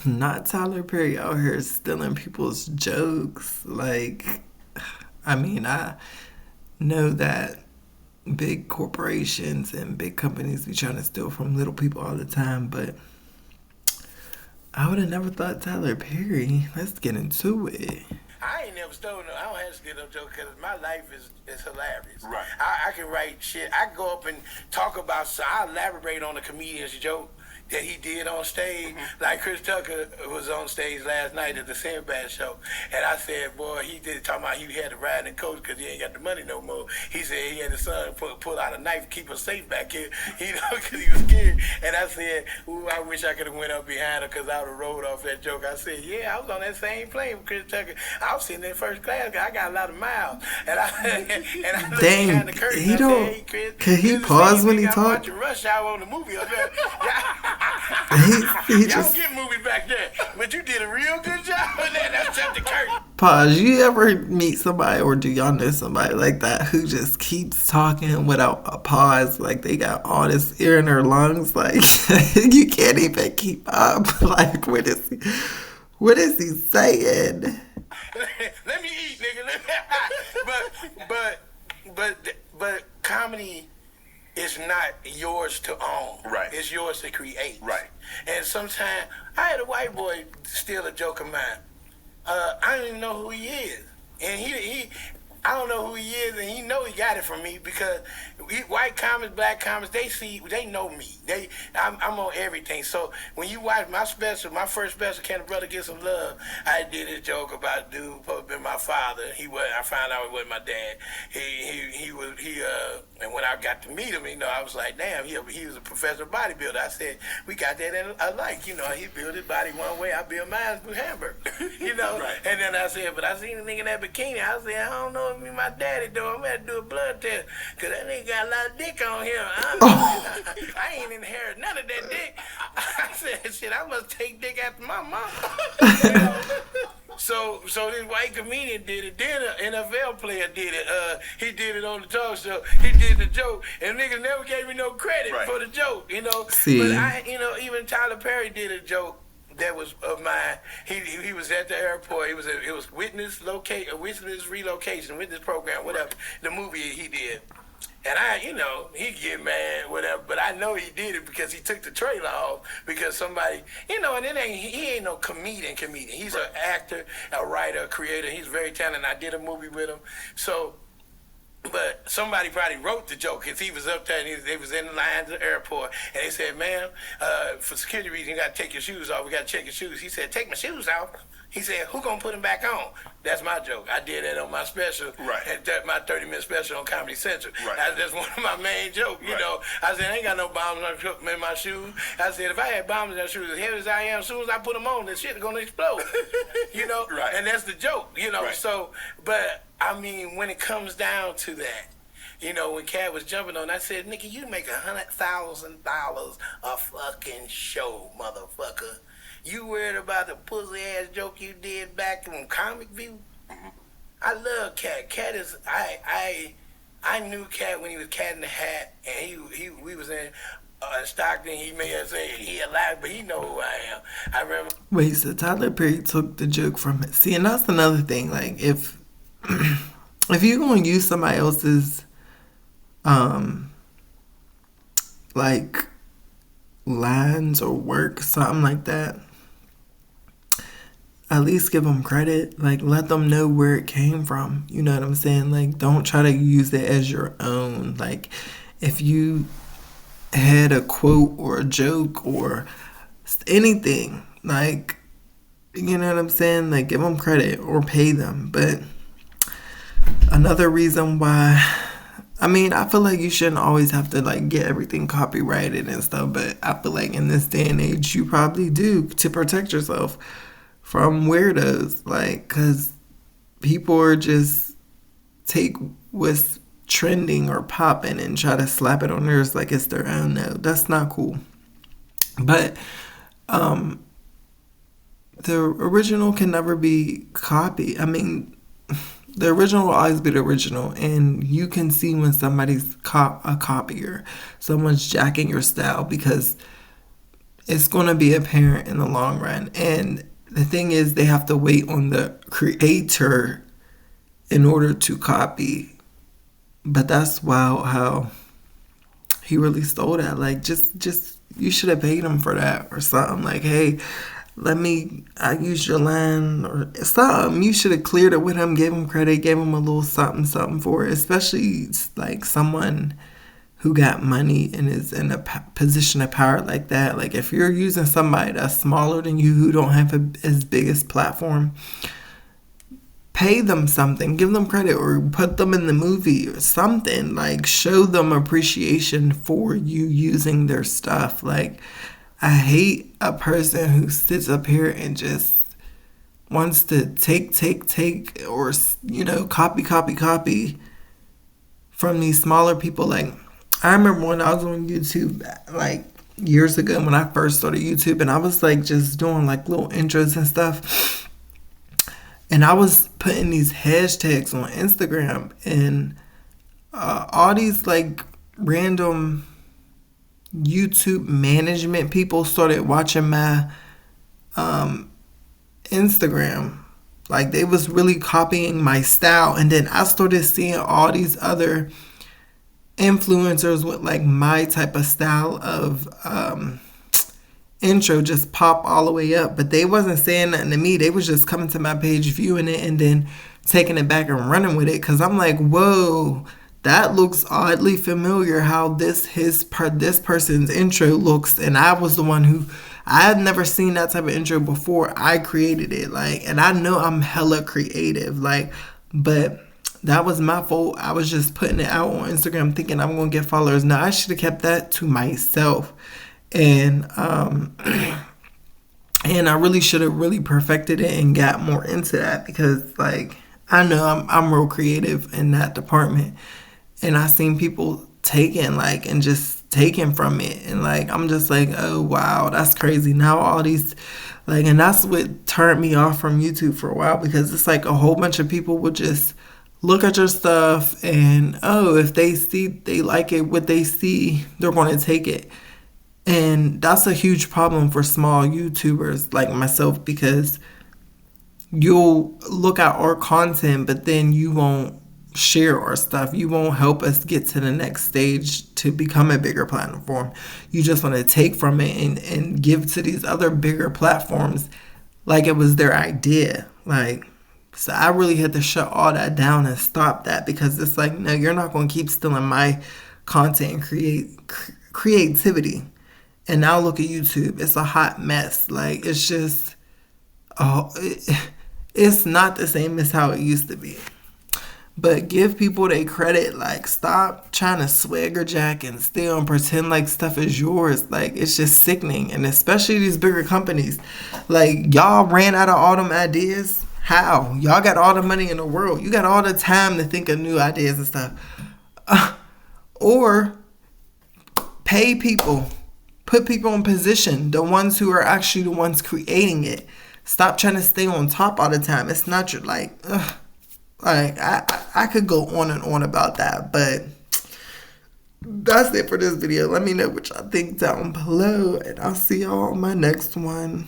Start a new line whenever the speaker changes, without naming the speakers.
not Tyler Perry out here stealing people's jokes. Like, I mean, I know that big corporations and big companies be trying to steal from little people all the time, but I would have never thought Tyler Perry. Let's get into it.
I ain't never stolen no. I don't have to steal no joke because my life is hilarious.
Right.
I can write shit. I can go up and talk about. So I elaborate on a comedian's joke that he did on stage. Like Chris Tucker was on stage last night at the Sinbad show, and I said, "Boy, he did talking about he had to ride in the coach because he ain't got the money no more." He said he had his son pull out a knife to keep us safe back here, because he was scared. And I said, "Ooh, I wish I could have went up behind him because I would have rolled off that joke." I said, "Yeah, I was on that same plane with Chris Tucker. I was sitting in first class. I got a lot of miles." And I looked
Dang,
behind the curtain.
he
I
don't.
said, "Hey, Chris,
Can he
this is
pause
the
when
same
he
thing I'm
talk?
watching Rush Hour on the movie up there."
He
Y'all
just
don't get movies back there, but you did a real good job with that. That's just the curtain.
pause. You ever meet somebody, or do y'all know somebody like that who just keeps talking without a pause? Like they got all this air in their lungs, like you can't even keep up. Like what is he saying?
Let me eat, nigga. but comedy is not yours to own.
Right.
It's yours to create.
Right.
And sometimes I had a white boy steal a joke of mine. I don't even know who he is, and he I don't know who he is, and he know he got it from me because white comics, black comics, they know me. I'm on everything. So when you watch my special, my first special, Can a Brother Get Some Love, I did a joke about dude supposed to be my father. I found out it wasn't my dad. And when I got to meet him, I was like, damn, he was a professional bodybuilder. I said, we got that alike. He built his body one way, I built mine with hamburger.
Right.
And then I said, but I seen a nigga in that bikini. I said, I don't know if me my daddy though. I'm gonna have to do a blood test because that nigga got a lot of dick on him. I ain't inherit none of that dick. I said, shit, I must take dick after my mama. So this white comedian did it. Then an NFL player did it. He did it on the talk show. He did the joke, and niggas never gave me no credit for the joke.
See.
But even Tyler Perry did a joke that was of mine. He was at the airport. It was witness relocation, witness program, whatever. The movie he did. And he get mad, whatever, but I know he did it because he took the trailer off because somebody, and he ain't no comedian. He's an actor, a writer, a creator. He's very talented. I did a movie with him. So, but somebody probably wrote the joke because he was up there and they was in the line at the airport and they said, ma'am, for security reasons, you got to take your shoes off. We got to check your shoes. He said, take my shoes off. He said, who gonna put them back on? That's my joke. I did that on my special, my 30-minute special on Comedy Central.
Right.
That's one of my main jokes, I said, I ain't got no bombs in my shoes. I said, if I had bombs in my shoes, as heavy as I am, as soon as I put them on, the shit is gonna explode.
Right.
And that's the joke,
Right.
So, but, I mean, when it comes down to that, when Cat was jumping on, I said, nigga, you make $100,000 a fucking show, motherfucker. You worried about the pussy ass joke you did back on Comic View?
Mm-hmm.
I love Cat. Cat is I knew Cat when he was Cat in the Hat, and we was in Stockton. He may have said he alive, but he know who I am. I remember.
Wait, so Tyler Perry took the joke from it. See, and that's another thing. Like, if you're gonna use somebody else's like lines or work, something like that, at least give them credit. Like, let them know where it came from. You know what I'm saying? Like, don't try to use it as your own. Like, if you had a quote or a joke or anything, like, you know what I'm saying? Like, give them credit or pay them. But another reason why, I mean, I feel like you shouldn't always have to, like, get everything copyrighted and stuff. But I feel like in this day and age, you probably do to protect yourself from weirdos, like, because people are just take what's trending or popping and try to slap it on theirs like it's their own. No, that's not cool. But the original can never be copied. I mean, the original will always be the original, and you can see when somebody's a copier, someone's jacking your style, because it's going to be apparent in the long run. And the thing is, they have to wait on the creator in order to copy. But that's wild how he really stole that. Like, just you should have paid him for that or something. Like, hey, I use your line or something. You should have cleared it with him, gave him credit, gave him a little something for it. Especially like someone who got money and is in a position of power like that. Like, if you're using somebody that's smaller than you, who don't have as big as platform, pay them something, give them credit, or put them in the movie or something. Like, show them appreciation for you using their stuff. Like, I hate a person who sits up here and just wants to take, or, copy from these smaller people. Like, I remember when I was on YouTube, like, years ago when I first started YouTube, and I was, like, just doing, like, little intros and stuff. And I was putting these hashtags on Instagram, and all these, like, random YouTube management people started watching my Instagram. Like, they was really copying my style. And then I started seeing all these other influencers with, like, my type of style of intro just pop all the way up. But they wasn't saying nothing to me. They was just coming to my page, viewing it, and then taking it back and running with it. Because I'm like, whoa, that looks oddly familiar how this person's intro looks. And I was the one who, I had never seen that type of intro before I created it. Like, and I know I'm hella creative, like, but that was my fault. I was just putting it out on Instagram thinking I'm going to get followers. Now, I should have kept that to myself. And and I really should have really perfected it and got more into that, because, like, I know I'm real creative in that department. And I seen people taking, like, and just taking from it. And, like, I'm just like, oh, wow, that's crazy. Now all these, like, and that's what turned me off from YouTube for a while, because it's like a whole bunch of people would just look at your stuff and, oh, if they like it, what they see, they're going to take it. And that's a huge problem for small YouTubers like myself, because you'll look at our content, but then you won't share our stuff. You won't help us get to the next stage to become a bigger platform. You just want to take from it and give to these other bigger platforms like it was their idea. Like, so I really had to shut all that down and stop that, because it's like, no, you're not going to keep stealing my content and creativity. And now look at YouTube. It's a hot mess. Like, it's just, it's not the same as how it used to be. But give people their credit. Like, stop trying to swagger jack and steal and pretend like stuff is yours. Like, it's just sickening. And especially these bigger companies. Like, y'all ran out of all them ideas. How? Y'all got all the money in the world. You got all the time to think of new ideas and stuff. Or pay people. Put people in position, the ones who are actually the ones creating it. Stop trying to stay on top all the time. It's not your, like, like, I could go on and on about that, but that's it for this video. Let me know what y'all think down below, and I'll see y'all on my next one.